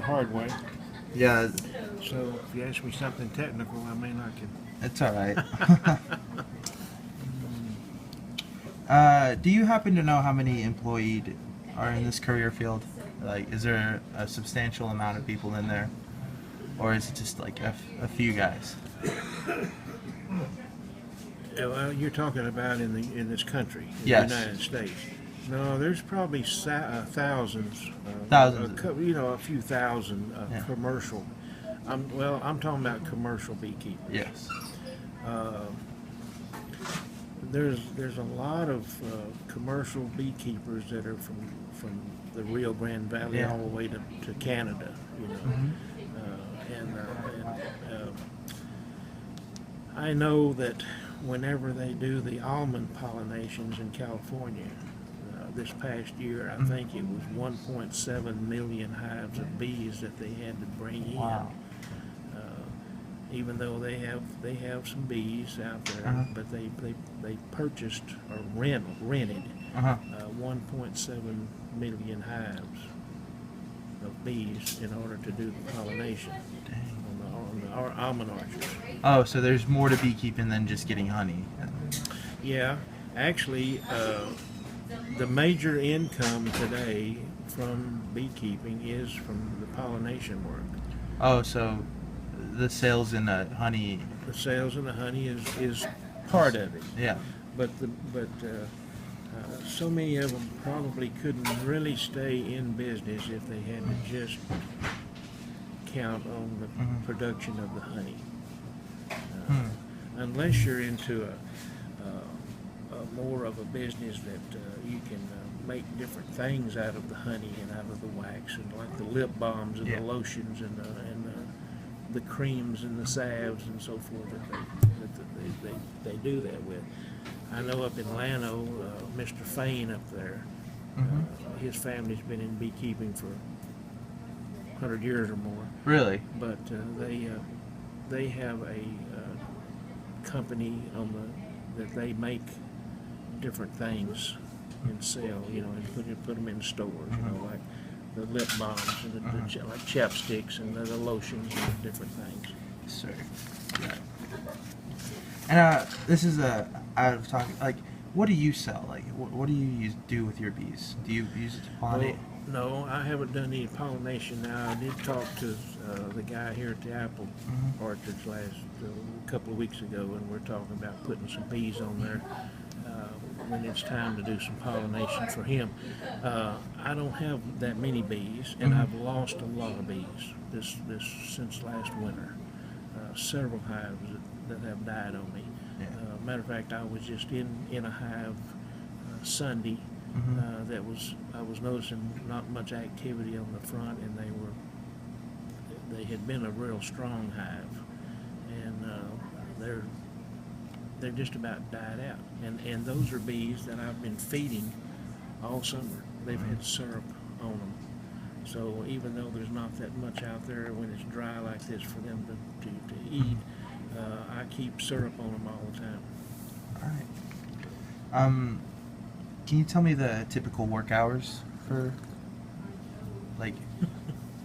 hard way. Yeah, So if you ask me something technical, I may not can. it's all right. Do you happen to know how many employees are in this career field? Like, is there a substantial amount of people in there, or is it just like a few guys? Well, you're talking about in this country, in Yes. the United States. No, there's probably thousands. Thousands. A few thousand Yeah. commercial. I'm talking about commercial beekeepers. Yes. There's a lot of commercial beekeepers that are from the Rio Grande Valley Yeah. all the way to Canada, you know. I know that whenever they do the almond pollinations in California, this past year, I think it was 1.7 million hives of bees that they had to bring in. Wow. Even though they have some bees out there, Uh-huh. but they purchased or rented Uh-huh. 1.7 million hives of bees in order to do the pollination on the almond orchards. Oh, so there's more to beekeeping than just getting honey. Yeah, actually, the major income today from beekeeping is from the pollination work. Oh, so the sales in honey. The sales in the honey is part of it, Yeah. but so many of them probably couldn't really stay in business if they had to just count on the production of the honey. Unless you're into a more of a business that you can make different things out of the honey and out of the wax, and like the lip balms and Yeah. the lotions and the creams and the salves and so forth that they do that with. I know up in Llano, Mr. Fain up there, his family's been in beekeeping for 100 years or more, Really? but they have a company that they make different things and sell, you know, and put them in stores, you know, like the lip balms and like chapsticks and the lotions and different things. Sir. Yeah. And this is out of talking. Like, what do you sell? Like, what do you do with your bees? Do you use it to pollinate? No, I haven't done any pollination now. I did talk to the guy here at the apple orchards a couple of weeks ago, and we're talking about putting some bees on there when it's time to do some pollination for him. I don't have that many bees, and I've lost a lot of bees this since last winter. Several hives that have died on me. Yeah. Matter of fact, I was just in a hive Sunday. I was noticing not much activity on the front, and they had been a real strong hive, and they're just about died out. And those are bees that I've been feeding all summer. They've had syrup on them. So even though there's not that much out there when it's dry like this for them to eat, I keep syrup on them all the time. All right. Can you tell me the typical work hours for, like,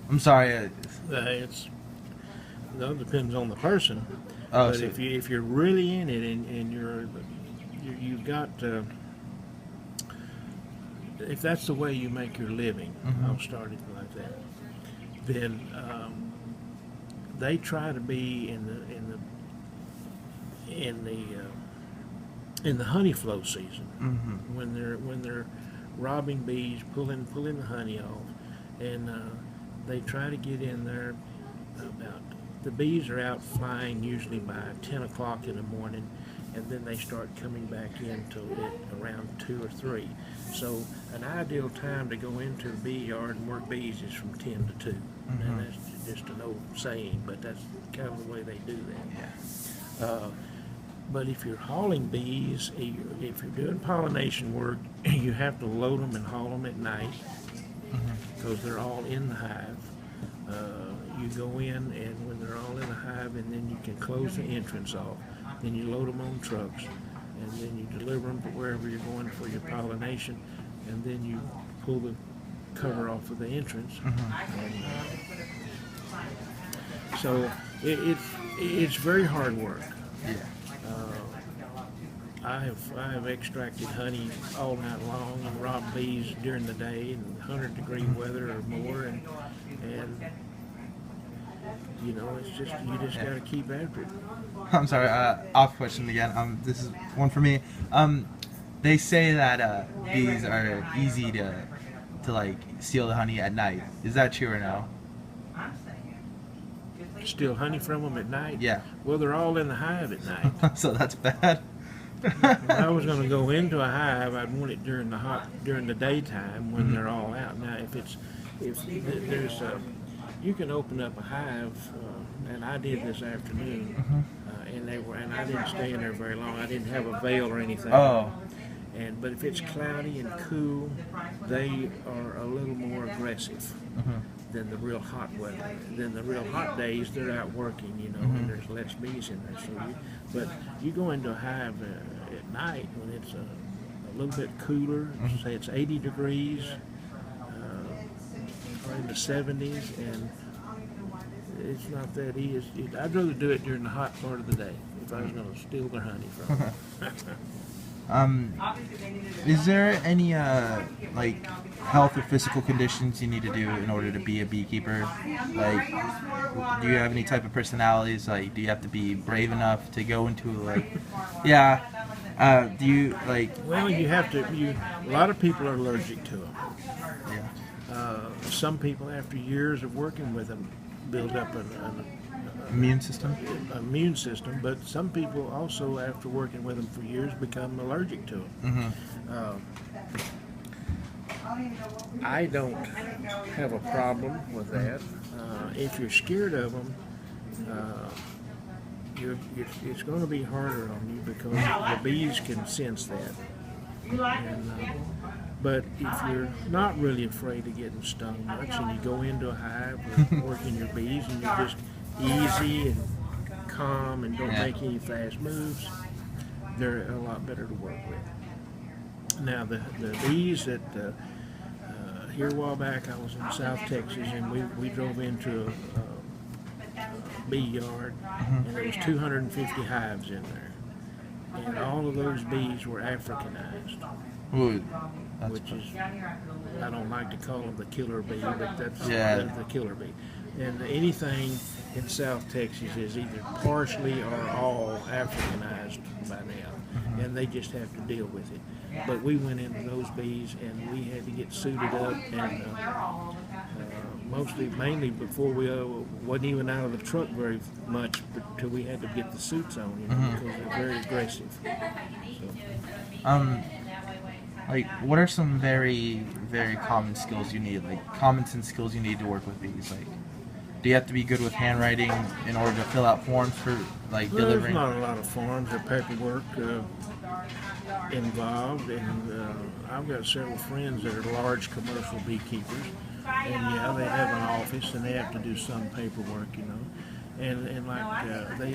I'm sorry. It depends on the person. Oh, But so, if you're really in it and you've got if that's the way you make your living, I'll start it like that. Then they try to be in the honey flow season when they're robbing bees, pulling the honey off, and they try to get in there about. The bees are out flying usually by 10 o'clock in the morning, and then they start coming back in till around 2 or 3. So an ideal time to go into the bee yard and work bees is from 10 to 2. And that's just an old saying, but that's kind of the way they do that. yeah. But if you're hauling bees, if you're doing pollination work, you have to load them and haul them at night because they're all in the hive. You go in, and when they're all in the hive, and then you can close the entrance off. Then you load them on trucks, and then you deliver them to wherever you're going for your pollination, and then you pull the cover off of the entrance, and So it's very hard work. Yeah. I have extracted honey all night long and robbed bees during the day in 100-degree weather or more, and you know, it's just you just got to keep after it. I'm sorry. Off question again. This is one for me. They say that bees are easy to like steal the honey at night. Is that true or no? Steal honey from them at night? Yeah. Well, they're all in the hive at night. So that's bad. If I was going to go into a hive, I'd want it during the daytime when they're all out. Now, if there's you can open up a hive, and I did this afternoon, and I didn't stay in there very long. I didn't have a veil or anything. Oh. But if it's cloudy and cool, they are a little more aggressive than the real hot weather. Then the real hot days, they're out working, you know, and there's less bees in there. But you go into a hive at night when it's a little bit cooler, say it's 80 degrees or in the 70s, and it's not that easy. I'd rather do it during the hot part of the day if I was going to steal their honey from them. Is there any like health or physical conditions you need to do in order to be a beekeeper? Like, do you have any type of personalities? Like, do you have to be brave enough to go into like, yeah? Do you like? Well, you have to. A lot of people are allergic to them. Yeah. Some people, after years of working with them, build up an Immune system. immune system, but some people also, after working with them for years, become allergic to them. I don't have a problem with that. If you're scared of them, it's going to be harder on you because the bees can sense that. But if you're not really afraid of getting stung much, and you go into a hive or working your bees, and you're just easy and calm and don't make any fast moves, they're a lot better to work with. Now the bees that here a while back, I was in South Texas, and we drove into a bee yard, and there was 250 hives in there, and all of those bees were Africanized. Ooh, Which is, I don't like to call them the killer bee, but that's the killer bee. And anything in South Texas is either partially or all Africanized by now, and they just have to deal with it. But we went into those bees, and we had to get suited up, and mainly before we wasn't even out of the truck very much, until we had to get the suits on, you know, because they're very aggressive. So. Like, what are some very, very common skills you need? Like, common sense skills you need to work with bees? Like, do you have to be good with handwriting in order to fill out forms for, like, delivering? There's not a lot of forms or paperwork involved, and I've got several friends that are large commercial beekeepers, and yeah, they have an office, and they have to do some paperwork, you know, and like they